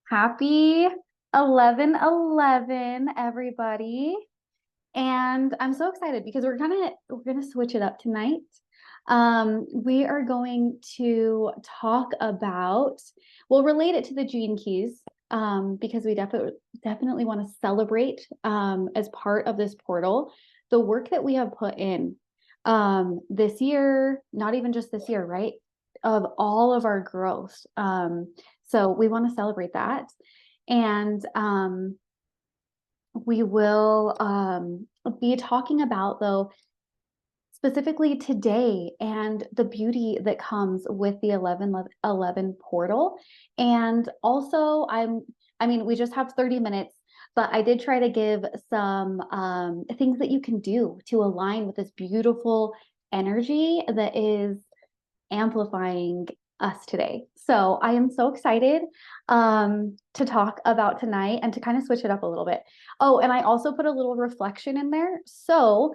Happy 11/11, everybody. And I'm so excited because we're gonna switch it up tonight. We are going to talk about, we'll relate it to the Gene Keys, because we definitely want to celebrate, as part of this portal, the work that we have put in, this year, not even just this year, right? Of all of our growth. So we want to celebrate that. And we will be talking about, though, specifically today and the beauty that comes with the 11/11 portal. And also, I mean, we just have 30 minutes, but I did try to give some things that you can do to align with this beautiful energy that is amplifying us today. So I am so excited to talk about tonight and to kind of switch it up a little bit. Oh, and I also put a little reflection in there. So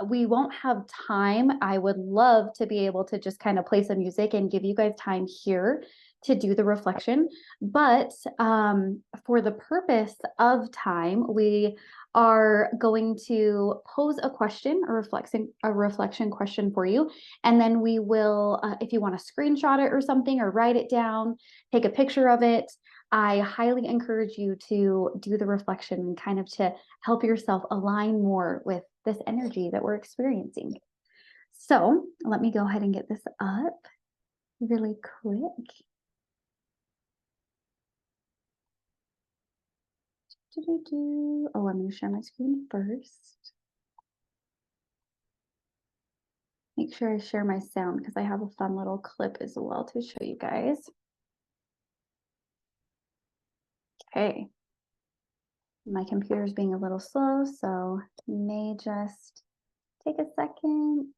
we won't have time. I would love to be able to just kind of play some music and give you guys time here to do the reflection. But for the purpose of time, we are going to pose a question, a reflection question for you. And then we will, if you want to screenshot it or something, or write it down, take a picture of it. I highly encourage you to do the reflection and kind of to help yourself align more with this energy that we're experiencing. So let me go ahead and get this up really quick. Oh, I'm going to share my screen first. Make sure I share my sound because I have a fun little clip as well to show you guys. Okay. My computer's being a little slow, so may just take a second.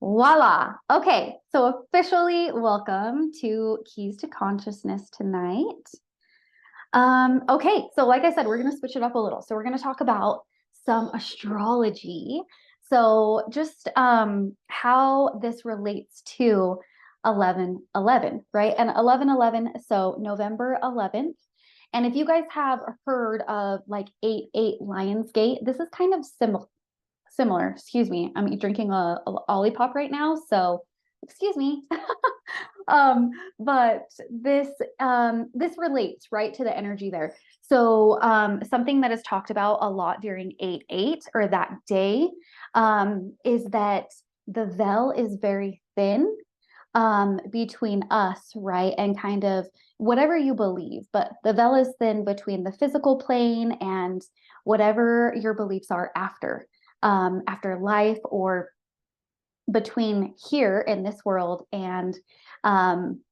Voila. Okay, so officially welcome to Keys to Consciousness tonight. Okay, so like I said, we're going to switch it up a little. So we're going to talk about some astrology. So just how this relates to 11/11, right? And 11/11, so November 11th. And if you guys have heard of like 8/8 Lionsgate, this is kind of similar. Excuse me. I'm drinking a Olipop right now, so excuse me. But this relates right to the energy there. So something that is talked about a lot during 8/8 or that day is that the veil is very thin between us, right? And kind of whatever you believe, but the veil is thin between the physical plane and whatever your beliefs are after life, or between here in this world and I'm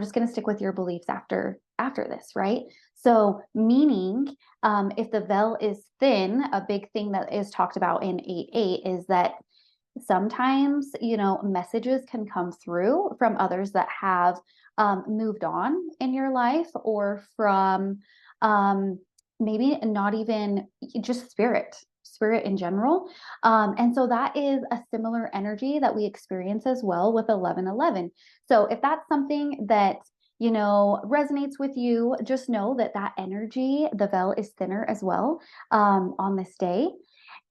just going to stick with your beliefs after this, right? So meaning, if the veil is thin, a big thing that is talked about in 8/8 is that sometimes, messages can come through from others that have moved on in your life, or from maybe not even just spirit in general. And so that is a similar energy that we experience as well with 11/11. So if that's something that resonates with you, just know that energy, the veil, is thinner as well on this day.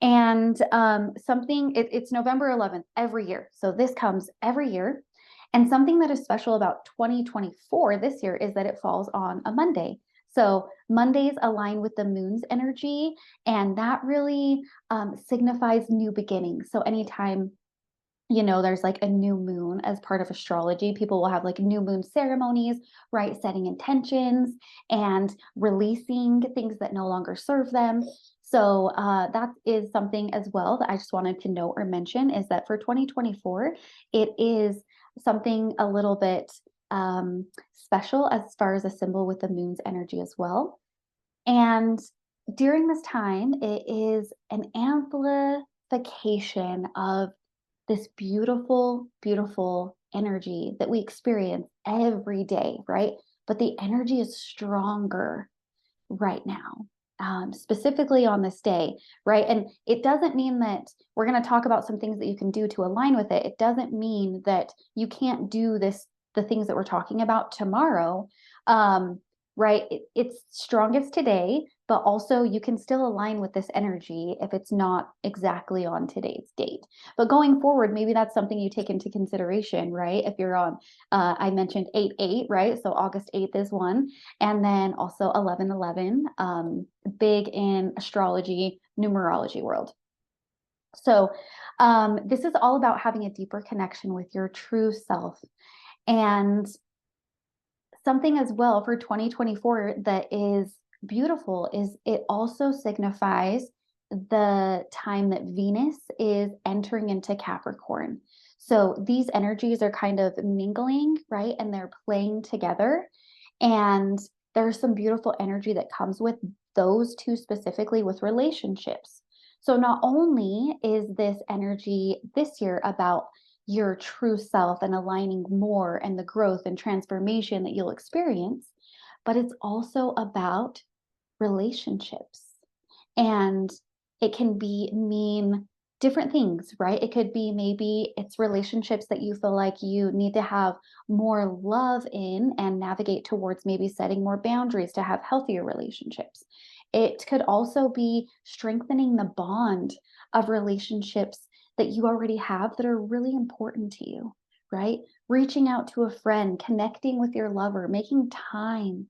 And it's November 11th every year. So this comes every year. And something that is special about 2024 this year is that it falls on a Monday. So Mondays align with the moon's energy, and that really signifies new beginnings. So anytime there's like a new moon as part of astrology, people will have like new moon ceremonies, right? Setting intentions and releasing things that no longer serve them. So that is something as well that I just wanted to note or mention, is that for 2024, it is something a little bit special as far as a symbol with the moon's energy as well. And during this time, it is an amplification of this beautiful, beautiful energy that we experience every day, right? But the energy is stronger right now, specifically on this day, right? And it doesn't mean that we're going to talk about some things that you can do to align with it. It doesn't mean that you can't do this the things that we're talking about tomorrow, right? It's strongest today, but also you can still align with this energy if it's not exactly on today's date. But going forward, maybe that's something you take into consideration, right? If you're on, I mentioned 8/8, right? So August 8th is one. And then also 11/11, big in astrology, numerology world. So this is all about having a deeper connection with your true self. And something as well for 2024 that is beautiful is it also signifies the time that Venus is entering into Capricorn. So these energies are kind of mingling, right? And they're playing together. And there's some beautiful energy that comes with those two specifically with relationships. So not only is this energy this year about your true self and aligning more and the growth and transformation that you'll experience, but it's also about relationships. And it can mean different things, right? It could be maybe it's relationships that you feel like you need to have more love in and navigate towards maybe setting more boundaries to have healthier relationships. It could also be strengthening the bond of relationships that you already have that are really important to you, right? Reaching out to a friend, connecting with your lover, making time,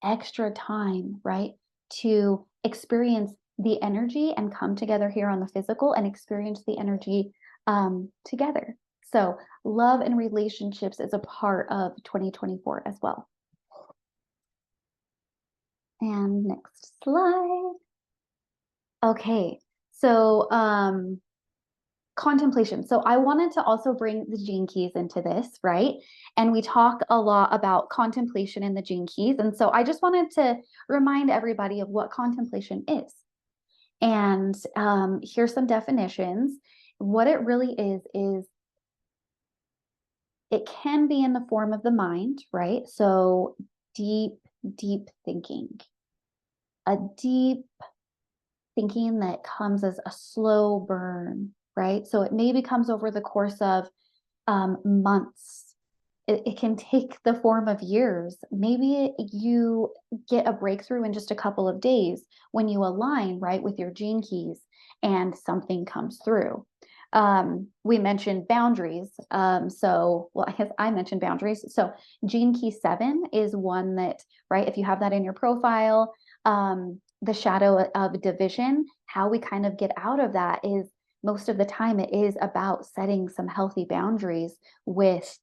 extra time, right? To experience the energy and come together here on the physical and experience the energy together. So love and relationships is a part of 2024 as well. And next slide. Okay, so contemplation. So I wanted to also bring the gene keys into this, right? And we talk a lot about contemplation in the gene keys. And so I just wanted to remind everybody of what contemplation is. And here's some definitions. What it really is it can be in the form of the mind, right? So deep, deep thinking, a deep thinking that comes as a slow burn, right? So it maybe comes over the course of months. It can take the form of years. Maybe you get a breakthrough in just a couple of days when you align, right, with your gene keys and something comes through. We mentioned boundaries. Well, I guess I mentioned boundaries. So gene key 7 is one that, right, if you have that in your profile, the shadow of division, how we kind of get out of that is most of the time it is about setting some healthy boundaries with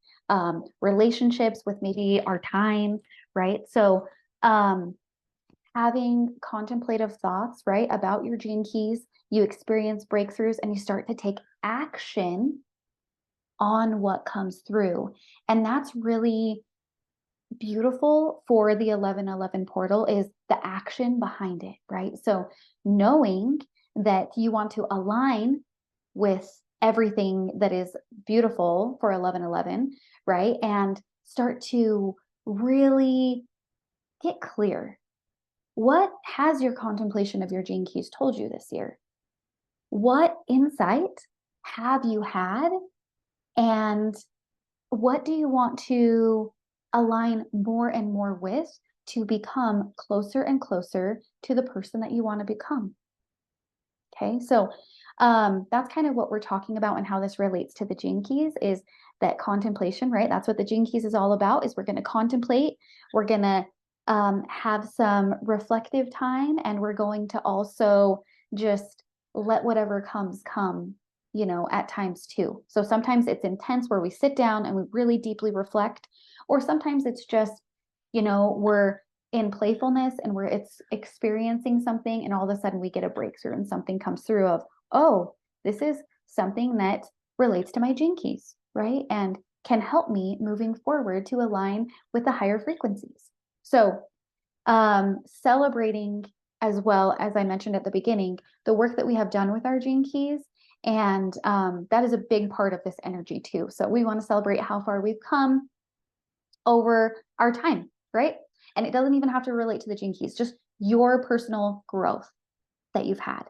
relationships, with maybe our time, right? So having contemplative thoughts, right, about your gene keys, you experience breakthroughs and you start to take action on what comes through. And that's really beautiful for the 11/11 portal is the action behind it, right? So knowing that you want to align with everything that is beautiful for 11/11, right? And start to really get clear. What has your contemplation of your gene keys told you this year? What insight have you had? And what do you want to align more and more with to become closer and closer to the person that you want to become? Okay, so that's kind of what we're talking about and how this relates to the gene keys is that contemplation, right? That's what the gene keys is all about is we're going to contemplate, we're going to have some reflective time, and we're going to also just let whatever comes come, you know, at times too. So sometimes it's intense where we sit down and we really deeply reflect, or sometimes it's just, you know, we're in playfulness and it's experiencing something and all of a sudden we get a breakthrough and something comes through of, oh, this is something that relates to my gene keys, right? And can help me moving forward to align with the higher frequencies. So celebrating as well, as I mentioned at the beginning, the work that we have done with our gene keys. And that is a big part of this energy too. So we want to celebrate how far we've come over our time, right? And it doesn't even have to relate to the gene keys, just your personal growth that you've had.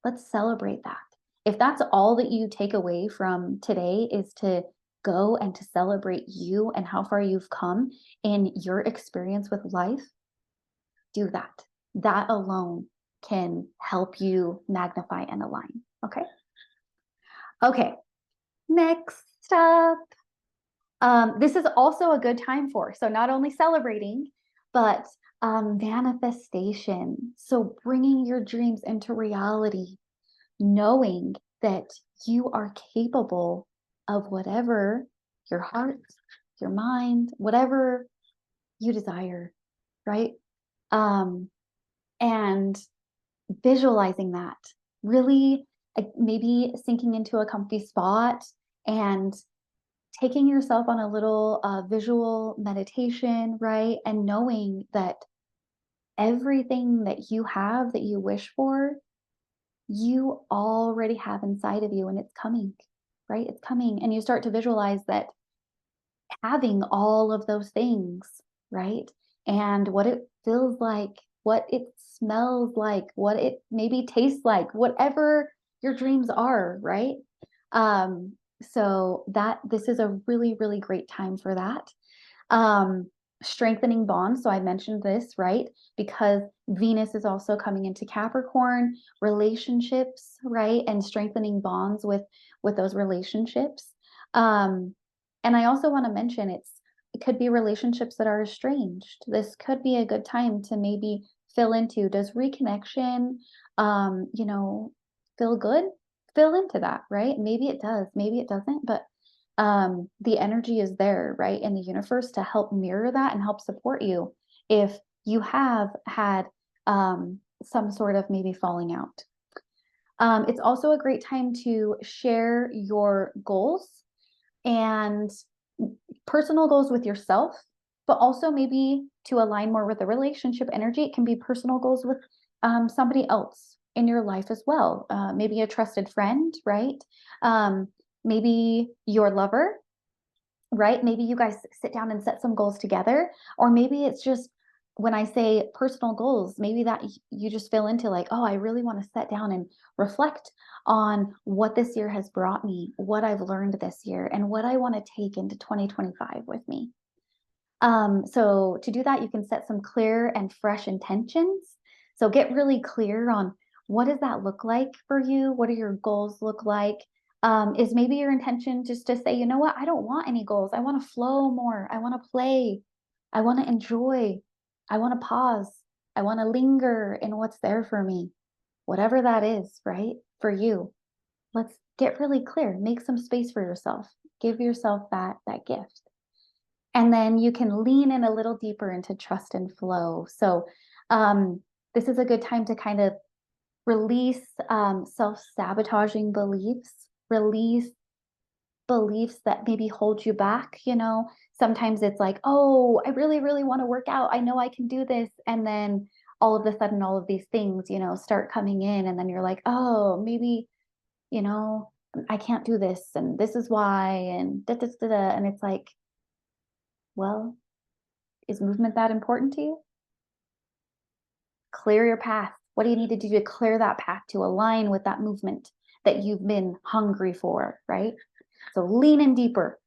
Let's celebrate that. If that's all that you take away from today is to go and to celebrate you and how far you've come in your experience with life, do that. That alone can help you magnify and align. Okay. Okay. Next up. This is also a good time for, so not only celebrating, but manifestation. So bringing your dreams into reality, knowing that you are capable of whatever your heart, your mind, whatever you desire, right? And visualizing that, really maybe sinking into a comfy spot and taking yourself on a little visual meditation, right? And knowing that everything that you have that you wish for, you already have inside of you, and it's coming, right? It's coming. And you start to visualize that having all of those things, right? And what it feels like, what it smells like, what it maybe tastes like, whatever your dreams are, right? So this is a really, really great time for that. Strengthening bonds. So I mentioned this, right? Because Venus is also coming into Capricorn, relationships, right? And strengthening bonds with those relationships. And I also want to mention it could be relationships that are estranged. This could be a good time to maybe fill into, does reconnection, feel good? Fill into that, right? Maybe it does, maybe it doesn't, but the energy is there, right, in the universe to help mirror that and help support you if you have had some sort of maybe falling out. It's also a great time to share your goals and personal goals with yourself, but also maybe to align more with the relationship energy. It can be personal goals with somebody else in your life as well. Maybe a trusted friend, right? Maybe your lover, right? Maybe you guys sit down and set some goals together, or maybe it's just, when I say personal goals, maybe that you just feel into like, oh, I really want to sit down and reflect on what this year has brought me, what I've learned this year, and what I want to take into 2025 with me. So to do that, you can set some clear and fresh intentions. So get really clear on, what does that look like for you? What do your goals look like? Is maybe your intention just to say, you know what, I don't want any goals. I want to flow more. I want to play. I want to enjoy. I want to pause. I want to linger in what's there for me. Whatever that is, right? For you. Let's get really clear. Make some space for yourself. Give yourself that gift. And then you can lean in a little deeper into trust and flow. So this is a good time to kind of release self-sabotaging beliefs, release beliefs that maybe hold you back. Sometimes it's like, oh, I really, really want to work out. I know I can do this. And then all of a sudden, all of these things, start coming in. And then you're like, oh, maybe, I can't do this. And this is why. And da, da, da, da. And it's like, well, is movement that important to you? Clear your path. What do you need to do to clear that path to align with that movement that you've been hungry for, right? So lean in deeper.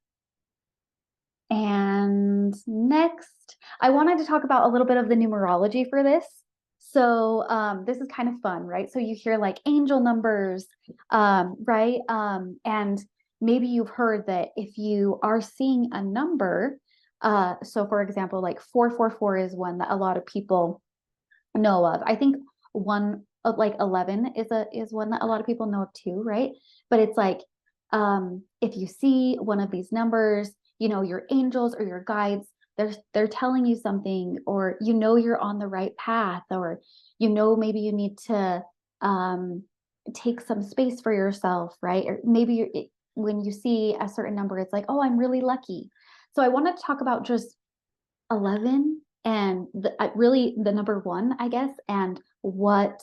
And next, I wanted to talk about a little bit of the numerology for this. So this is kind of fun, right? So you hear like angel numbers, right? And maybe you've heard that if you are seeing a number, so for example, like 444 is one that a lot of people know of. I think one of like 11 is one that a lot of people know of too, right? But it's like, if you see one of these numbers, your angels or your guides, they're telling you something, or you're on the right path, or maybe you need to take some space for yourself, right? Or maybe when you see a certain number, it's like, oh, I'm really lucky. So I want to talk about just 11 and really the number 1, I guess, and what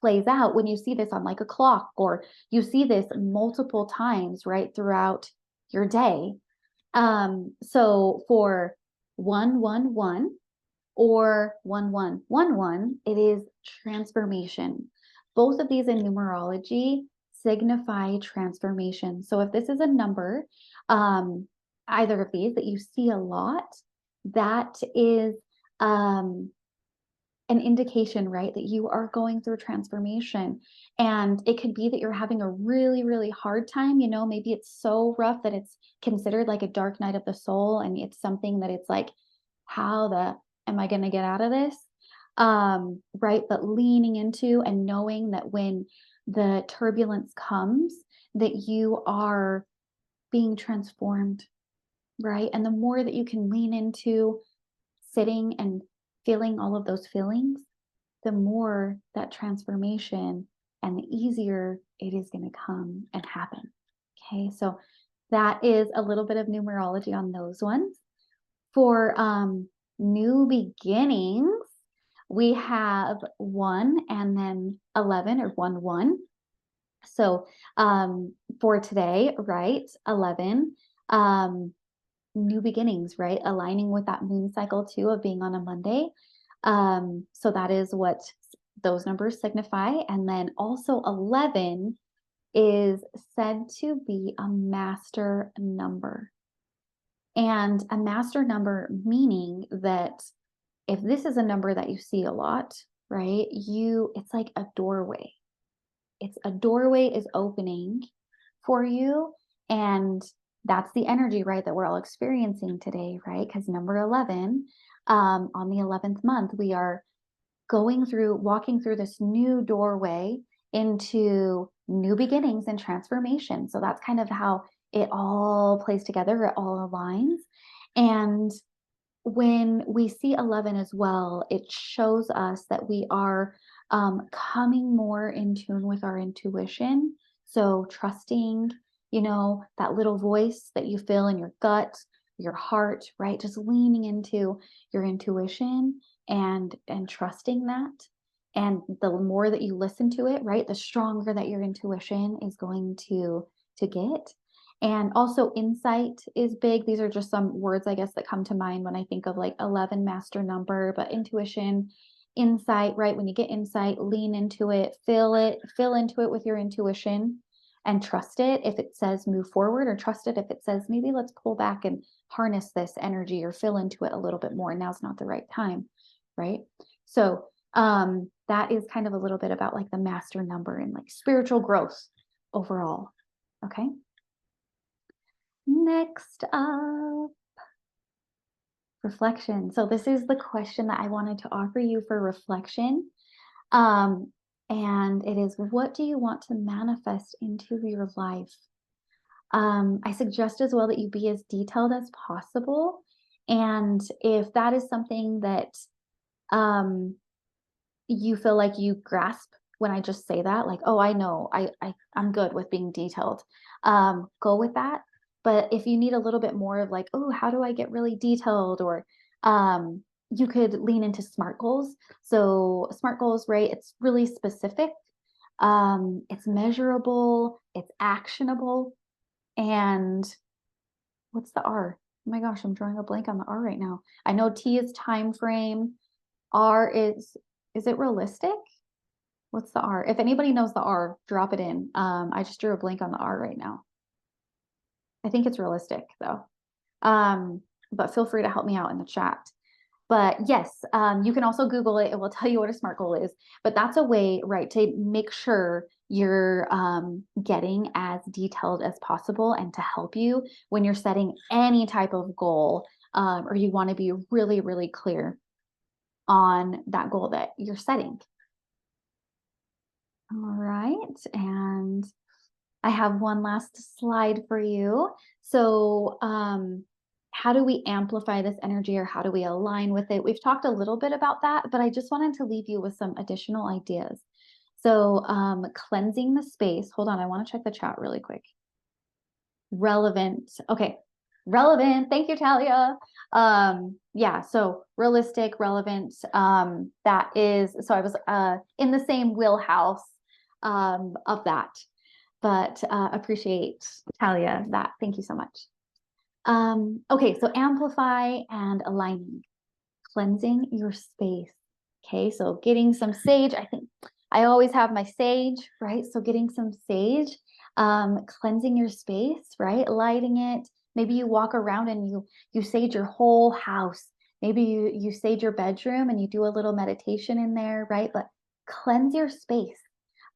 plays out when you see this on like a clock, or you see this multiple times, right, throughout your day. So for 111 or 1111, it is transformation. Both of these in numerology signify transformation. So if this is a number, either of these that you see a lot, that is an indication, right, that you are going through transformation. And it could be that you're having a really, really hard time. You know, maybe it's so rough that it's considered like a dark night of the soul. And it's something that it's like, how the am I going to get out of this? Right. But leaning into and knowing that when the turbulence comes, that you are being transformed, right? And the more that you can lean into sitting and feeling all of those feelings, the more that transformation and the easier it is going to come and happen. Okay, so that is a little bit of numerology on those ones. For new beginnings, we have 1 and then 11 or 1 1. So for today, right, 11, new beginnings, right? Aligning with that moon cycle too of being on a Monday. So that is what those numbers signify. And then also 11 is said to be a master number. And a master number meaning that if this is a number that you see a lot, right? It's like a doorway. It's a doorway is opening for you, and that's the energy, right, that we're all experiencing today, right? Because number 11, on the 11th month, we are walking through this new doorway into new beginnings and transformation. So that's kind of how it all plays together, it all aligns. And when we see 11 as well, it shows us that we are coming more in tune with our intuition. So trusting, that little voice that you feel in your gut, your heart, right? Just leaning into your intuition and trusting that. And the more that you listen to it, right, the stronger that your intuition is going to get. And also insight is big. These are just some words, I guess, that come to mind when I think of like 11 master number, but intuition, insight, right? When you get insight, lean into it, fill into it with your intuition and trust it if it says move forward, or trust it if it says maybe let's pull back and harness this energy or fill into it a little bit more. Now's not the right time, right? So that is kind of a little bit about like the master number and like spiritual growth overall. Okay. Next up, reflection. So this is the question that I wanted to offer you for reflection. And it is, what do you want to manifest into your life? I suggest as well that you be as detailed as possible. And if that is something that you feel like you grasp when I just say that, like, oh, I know, I'm good with being detailed, go with that. But if you need a little bit more of like, oh, how do I get really detailed? Or you could lean into SMART goals. So SMART goals, right? It's really specific. It's measurable, it's actionable. And what's the R? Oh my gosh, I'm drawing a blank on the R right now. I know T is time frame. R is it realistic? What's the R? If anybody knows the R, drop it in. I just drew a blank on the R right now. I think it's realistic though. But feel free to help me out in the chat. But yes, you can also Google it. It will tell you what a SMART goal is. But that's a way, right, to make sure you're getting as detailed as possible and to help you when you're setting any type of goal, or you want to be really, really clear on that goal that you're setting. All right. And I have one last slide for you. So, how do we amplify this energy, or how do we align with it? We've talked a little bit about that, but I just wanted to leave you with some additional ideas. So cleansing the space. Hold on, I want to check the chat really quick. Relevant. Okay. Relevant. Thank you, Talia. Yeah, so realistic, relevant. That is, so I was in the same wheelhouse of that. But appreciate, Talia, that. Thank you so much. Okay, so amplify and aligning, cleansing your space. Okay, so getting some sage. I I always have my sage, right? So getting some sage, cleansing your space, right? Lighting it. Maybe you walk around and you sage your whole house. Maybe you sage your bedroom and you do a little meditation in there, right? But cleanse your space.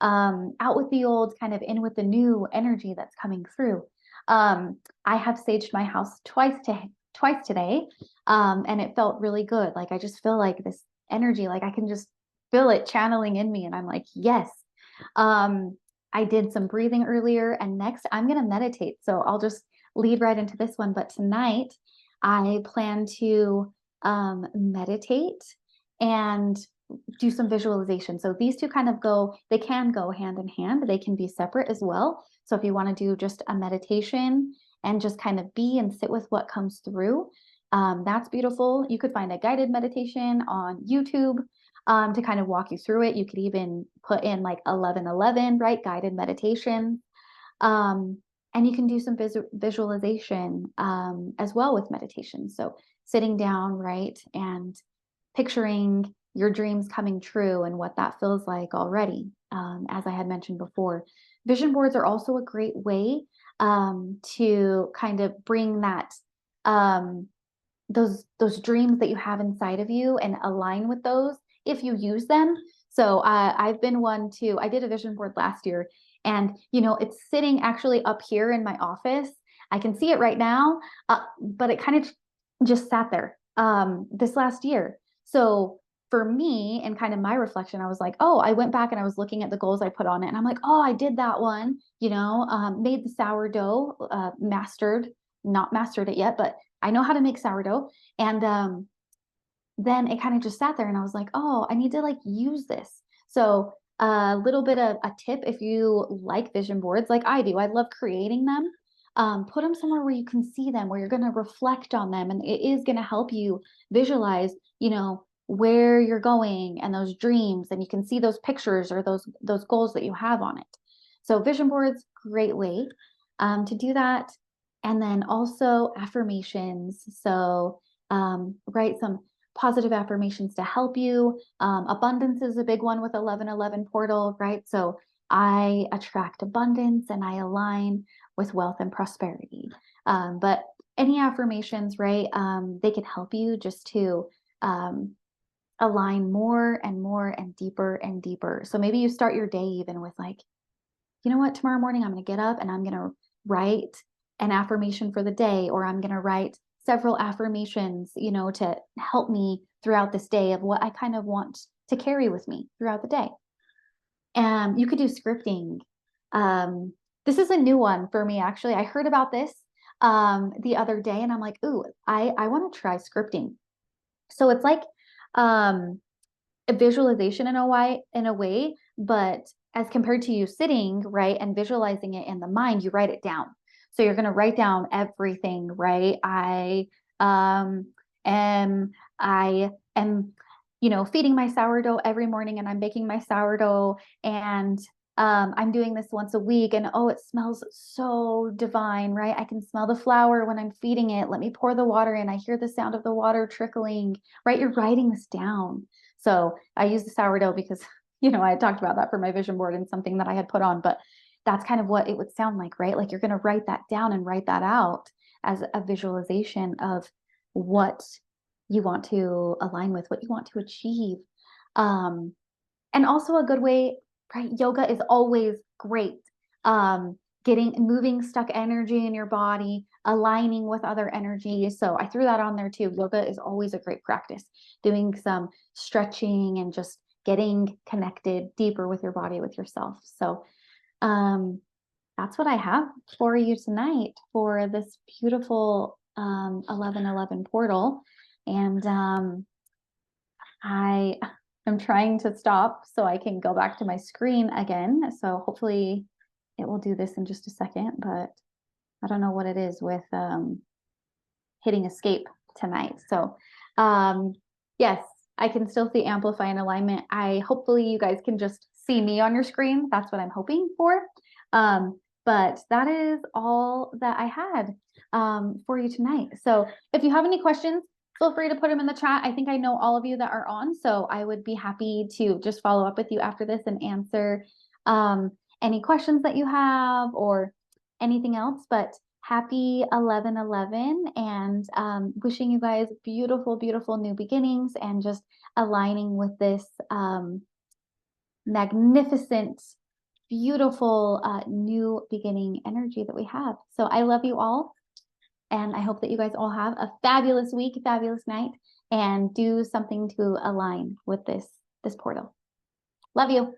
Out with the old, kind of in with the new energy that's coming through. I have saged my house twice today, and it felt really good. Like I just feel like this energy, like I can just feel it channeling in me, and I'm like, yes. I did some breathing earlier, and next I'm gonna meditate. So I'll just lead right into this one. But tonight I plan to meditate and do some visualization. So these two kind of they can go hand in hand. They can be separate as well. So if you want to do just a meditation and just kind of be and sit with what comes through, that's beautiful. You could find a guided meditation on YouTube to kind of walk you through it. You could even put in like 1111, right? Guided meditation. And you can do some visualization as well with meditation. So sitting down, right? And picturing your dreams coming true and what that feels like already. As I had mentioned before, vision boards are also a great way to kind of bring that those dreams that you have inside of you and align with those if you use them. So I've been one too. I did a vision board last year, and it's sitting actually up here in my office. I can see it right now, but it kind of just sat there this last year. So for me and kind of my reflection, I was like, oh, I went back and I was looking at the goals I put on it, and I'm like, oh, I did that one, made the sourdough, not mastered it yet, but I know how to make sourdough. And then it kind of just sat there, and I was like, oh, I need to like use this. So a little bit of a tip, if you like vision boards like I do, I love creating them. Put them somewhere where you can see them, where you're going to reflect on them, and it is going to help you visualize, where you're going and those dreams, and you can see those pictures or those goals that you have on it. So vision boards, great way to do that. And then also affirmations. So write some positive affirmations to help you. Abundance is a big one with 1111 portal, right? So I attract abundance and I align with wealth and prosperity. But any affirmations, right? They can help you just to align more and more and deeper. So maybe you start your day even with like, you know what, tomorrow morning I'm going to get up and I'm going to write an affirmation for the day, or I'm going to write several affirmations, to help me throughout this day of what I kind of want to carry with me throughout the day. And you could do scripting. This is a new one for me, actually. I heard about this the other day, and I'm like, ooh, I want to try scripting. So it's like a visualization in a way, but as compared to you sitting, right, and visualizing it in the mind, you write it down. So you're going to write down everything, right? I am, feeding my sourdough every morning, and I'm baking my sourdough, and I'm doing this once a week, and oh, it smells so divine, right? I can smell the flour when I'm feeding it. Let me pour the water in. I hear the sound of the water trickling, right? You're writing this down. So I use the sourdough because, I had talked about that for my vision board and something that I had put on, but that's kind of what it would sound like, right? Like you're going to write that down and write that out as a visualization of what you want to align with, what you want to achieve. And also a good way, right? Yoga is always great. Moving stuck energy in your body, aligning with other energy. So I threw that on there too. Yoga is always a great practice. Doing some stretching and just getting connected deeper with your body, with yourself. So that's what I have for you tonight for this beautiful 1111 portal. And I am trying to stop so I can go back to my screen again. So hopefully it will do this in just a second, but I don't know what it is with hitting escape tonight. So yes, I can still see amplify and alignment. Hopefully you guys can just see me on your screen. That's what I'm hoping for. But that is all that I had for you tonight. So if you have any questions, feel free to put them in the chat. I think I know all of you that are on, so I would be happy to just follow up with you after this and answer any questions that you have or anything else. But happy 11/11 and wishing you guys beautiful, beautiful new beginnings and just aligning with this magnificent, beautiful new beginning energy that we have. So I love you all. And I hope that you guys all have a fabulous week, fabulous night, and do something to align with this portal. Love you.